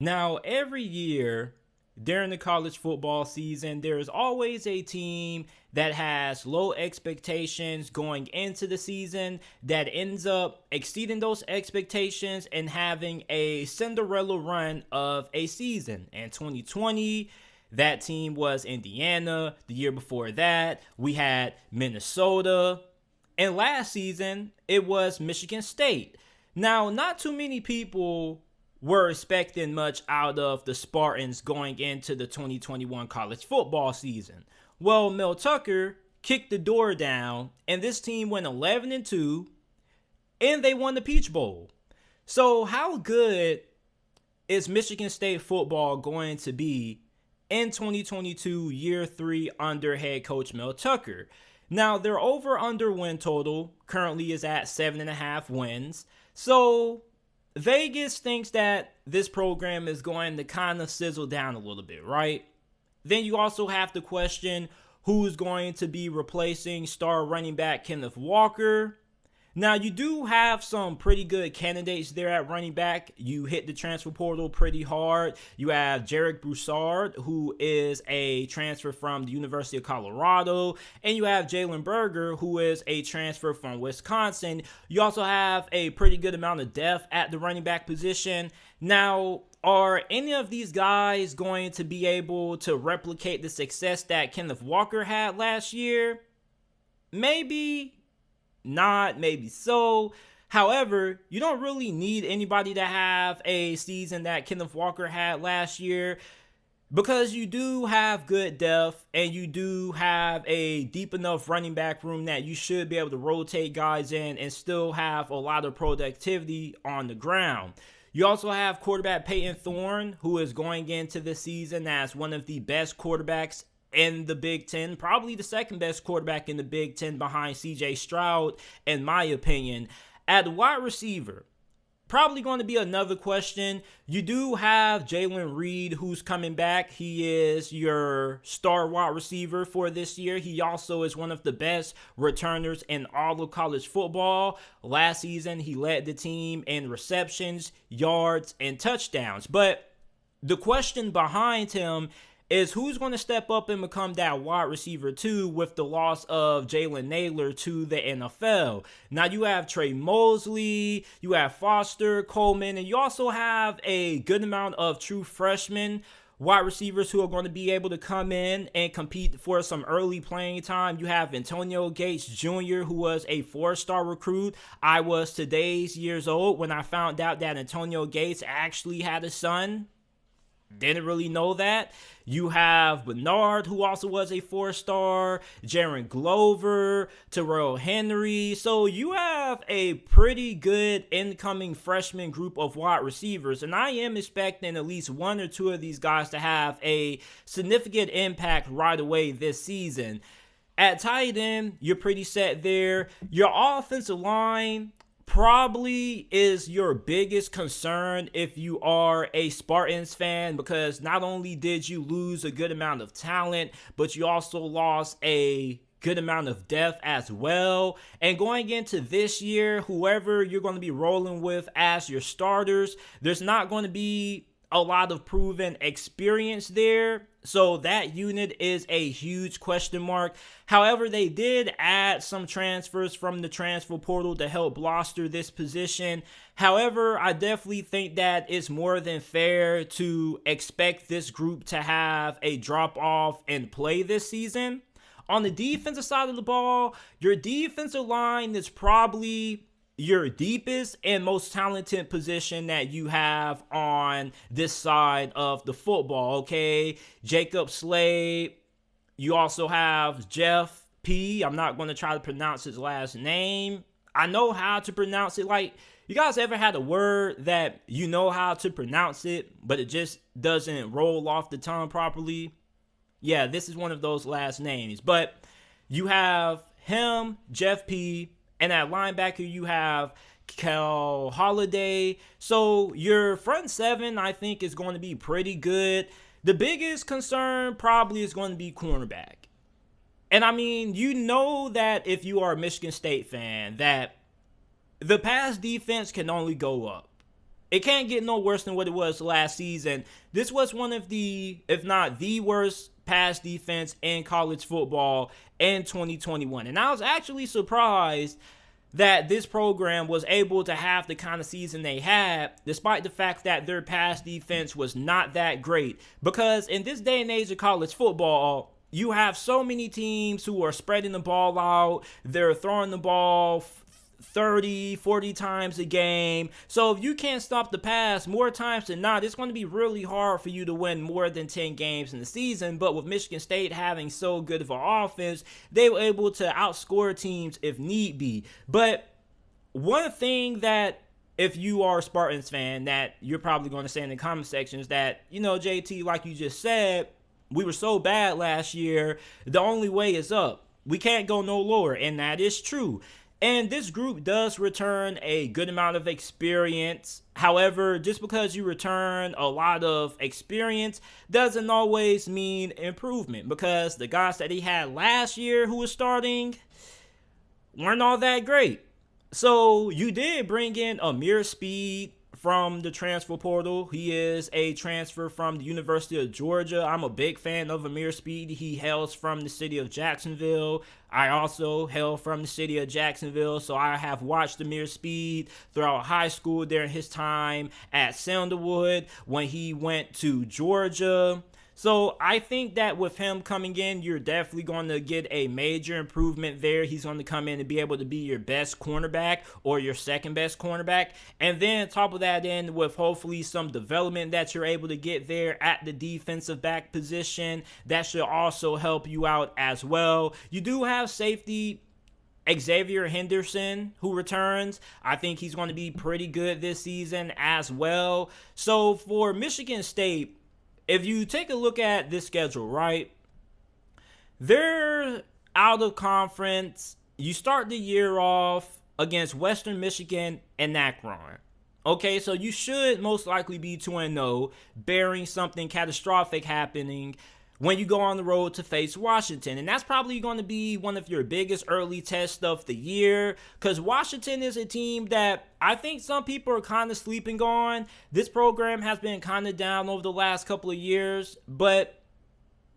Now, every year during the college football season, there is always a team that has low expectations going into the season that ends up exceeding those expectations and having a Cinderella run of a season. In 2020, that team was Indiana. The year before that, we had Minnesota. And last season, it was Michigan State. Now, not too many people were expecting much out of the Spartans going into the 2021 college football season. Well, Mel Tucker kicked the door down, and this team went 11-2, and they won the Peach Bowl. So, how good is Michigan State football going to be in 2022, year 3 under head coach Mel Tucker? Now, their over-under win total currently is at 7.5 wins. So, Vegas thinks that this program is going to kind of sizzle down a little bit, right? Then you also have to question who's going to be replacing star running back Kenneth Walker. Now, you do have some pretty good candidates there at running back. You hit the transfer portal pretty hard. You have Jarek Broussard, who is a transfer from the University of Colorado. And you have Jalen Berger, who is a transfer from Wisconsin. You also have a pretty good amount of depth at the running back position. Now, are any of these guys going to be able to replicate the success that Kenneth Walker had last year? Maybe not, maybe so. However, you don't really need anybody to have a season that Kenneth Walker had last year, because you do have good depth and you do have a deep enough running back room that you should be able to rotate guys in and still have a lot of productivity on the ground. You also have quarterback Peyton Thorne, who is going into the season as one of the best quarterbacks in the Big Ten, probably the second best quarterback in the Big Ten behind CJ Stroud, in my opinion. At wide receiver, probably going to be another question. You do have Jalen Reed, who's coming back. He is your star wide receiver for this year. He also is one of the best returners in all of college football. Last season, he led the team in receptions, yards, and touchdowns. But the question behind him is who's going to step up and become that wide receiver too with the loss of Jalen Naylor to the NFL. Now you have Trey Mosley, you have Foster, Coleman, and you also have a good amount of true freshmen wide receivers who are going to be able to come in and compete for some early playing time. You have Antonio Gates Jr., who was a 4-star recruit. I was today's years old when I found out that Antonio Gates actually had a son. Didn't really know that. You have Bernard, who also was a 4-star, Jaron Glover, Terrell Henry. So you have a pretty good incoming freshman group of wide receivers. And I am expecting at least one or two of these guys to have a significant impact right away this season. At tight end, you're pretty set there. Your offensive line probably is your biggest concern if you are a Spartans fan, because not only did you lose a good amount of talent, but you also lost a good amount of depth as well. And going into this year, whoever you're going to be rolling with as your starters, there's not going to be a lot of proven experience there. So that unit is a huge question mark. However, they did add some transfers from the transfer portal to help bolster this position. However, I definitely think that it's more than fair to expect this group to have a drop off in play this season. On the defensive side of the ball, your defensive line is probably your deepest and most talented position that you have on this side of the football, okay? Jacob Slade. You also have Jeff P. I'm not going to try to pronounce his last name. I know how to pronounce it. Like, you guys ever had a word that you know how to pronounce it, but it just doesn't roll off the tongue properly? Yeah, this is one of those last names. But you have him, Jeff P., and at linebacker, you have Kel Holiday. So your front seven, I think, is going to be pretty good. The biggest concern probably is going to be cornerback. And I mean, you know that if you are a Michigan State fan, that the pass defense can only go up. It can't get no worse than what it was last season. This was one of the, if not the worst pass defense in college football in 2021. And I was actually surprised that this program was able to have the kind of season they had, despite the fact that their pass defense was not that great. Because in this day and age of college football, you have so many teams who are spreading the ball out. They're throwing the ball 30, 40 times a game. So if you can't stop the pass more times than not, it's going to be really hard for you to win more than 10 games in the season. But with Michigan State having so good of an offense, they were able to outscore teams if need be. But one thing that, if you are a Spartans fan, that you're probably going to say in the comment section is that, you know, JT, like you just said, we were so bad last year. The only way is up. We can't go no lower. And that is true. And this group does return a good amount of experience. However, just because you return a lot of experience doesn't always mean improvement, because the guys that he had last year who was starting weren't all that great. So you did bring in Amir Speed from the transfer portal. He is a transfer from the University of Georgia. I'm a big fan of Amir Speed. He hails from the city of Jacksonville. I also hail from the city of Jacksonville, so I have watched Amir Speed throughout high school during his time at Sandalwood when he went to Georgia. So I think that with him coming in, you're definitely going to get a major improvement there. He's going to come in and be able to be your best cornerback or your second best cornerback. And then top of that end with hopefully some development that you're able to get there at the defensive back position, that should also help you out as well. You do have safety Xavier Henderson, who returns. I think he's going to be pretty good this season as well. So for Michigan State, if you take a look at this schedule, right, they're out of conference. You start the year off against Western Michigan and Akron. Okay, so you should most likely be 2-0, bearing something catastrophic happening when you go on the road to face Washington. And that's probably going to be one of your biggest early tests of the year, because Washington is a team that I think some people are kind of sleeping on. This program has been kind of down over the last couple of years, but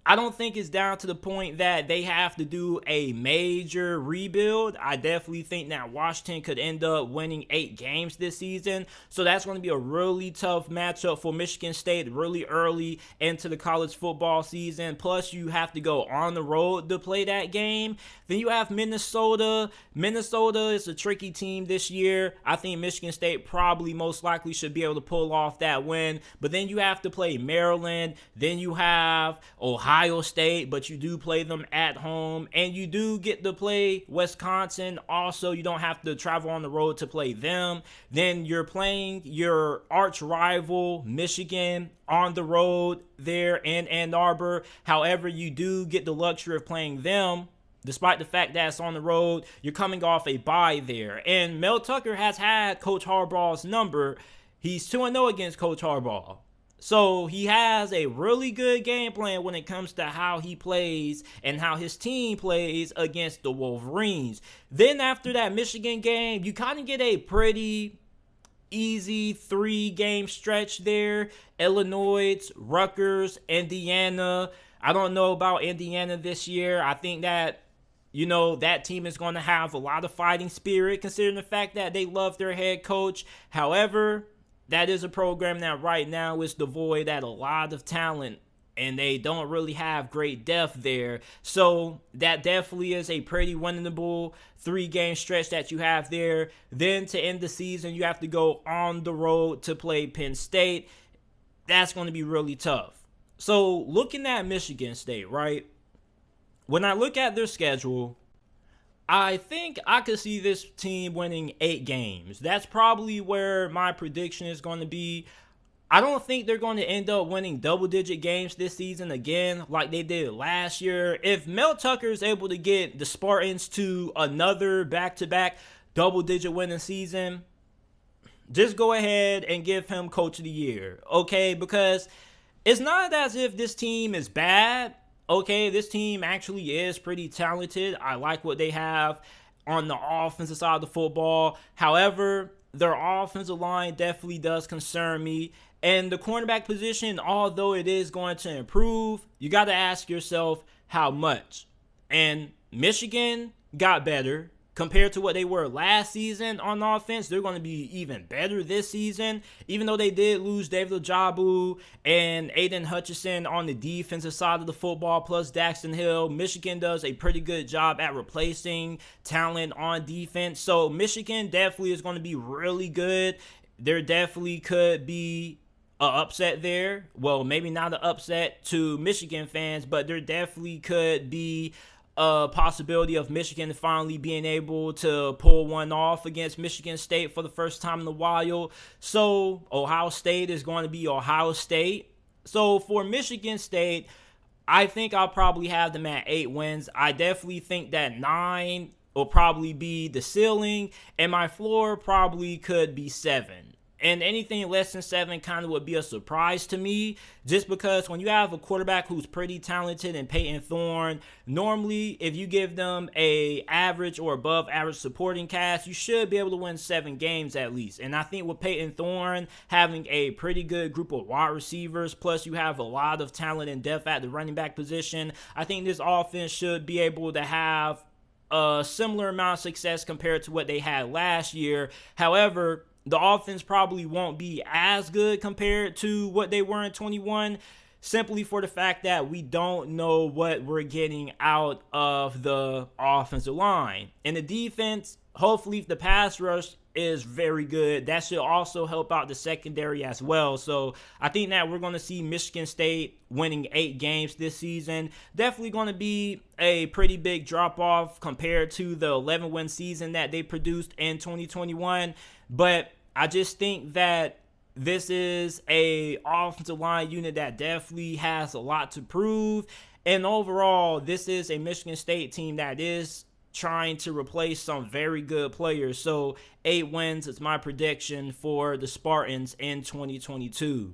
I don't think it's down to the point that they have to do a major rebuild. I definitely think that Washington could end up winning 8 games this season. So that's going to be a really tough matchup for Michigan State really early into the college football season. Plus, you have to go on the road to play that game. Then you have Minnesota. Minnesota is a tricky team this year. I think Michigan State probably most likely should be able to pull off that win. But then you have to play Maryland. Then you have Ohio State, but you do play them at home, and you do get to play Wisconsin. Also, you don't have to travel on the road to play them. Then you're playing your arch rival Michigan on the road there in Ann Arbor. However, you do get the luxury of playing them. Despite the fact that it's on the road, you're coming off a bye there. And Mel Tucker has had Coach Harbaugh's number. He's 2-0 against Coach Harbaugh. So he has a really good game plan when it comes to how he plays and how his team plays against the Wolverines. Then after that Michigan game, you kind of get a pretty easy 3-game stretch there. Illinois, Rutgers, Indiana. I don't know about Indiana this year. I think that, you know, that team is going to have a lot of fighting spirit considering the fact that they love their head coach. However, that is a program that right now is devoid at a lot of talent, and they don't really have great depth there. So that definitely is a pretty winnable 3-game stretch that you have there. Then to end the season, you have to go on the road to play Penn State. That's going to be really tough. So looking at Michigan State, right? When I look at their schedule, I think I could see this team winning 8 games. That's probably where my prediction is going to be. I don't think they're going to end up winning double-digit games this season again like they did last year. If Mel Tucker is able to get the Spartans to another back-to-back double-digit winning season, just go ahead and give him Coach of the Year, okay? Because it's not as if this team is bad. Okay, this team actually is pretty talented. I like what they have on the offensive side of the football. However, their offensive line definitely does concern me. And the cornerback position, although it is going to improve, you got to ask yourself how much. And Michigan got better compared to what they were last season on offense. They're going to be even better this season, even though they did lose David Ojabo and Aiden Hutchinson on the defensive side of the football, plus Daxton Hill. Michigan does a pretty good job at replacing talent on defense. So Michigan definitely is going to be really good. There definitely could be an upset there. Well, maybe not an upset to Michigan fans, but there definitely could be a possibility of Michigan finally being able to pull one off against Michigan State for the first time in a while. So Ohio State is going to be Ohio State. So for Michigan State, I think I'll probably have them at 8 wins. I definitely think that 9 will probably be the ceiling, and my floor probably could be 7. And anything less than 7 kind of would be a surprise to me, just because when you have a quarterback who's pretty talented in Peyton Thorne, normally if you give them a average or above average supporting cast, you should be able to win 7 games at least. And I think with Peyton Thorne having a pretty good group of wide receivers, plus you have a lot of talent and depth at the running back position, I think this offense should be able to have a similar amount of success compared to what they had last year. However, the offense probably won't be as good compared to what they were in 21, simply for the fact that we don't know what we're getting out of the offensive line. And the defense, hopefully the pass rush is very good. That should also help out the secondary as well. So I think that we're going to see Michigan State winning 8 games this season. Definitely going to be a pretty big drop off compared to the 11-win season that they produced in 2021. But I just think that this is a offensive line unit that definitely has a lot to prove. And overall, this is a Michigan State team that is trying to replace some very good players. So 8 wins is my prediction for the Spartans in 2022.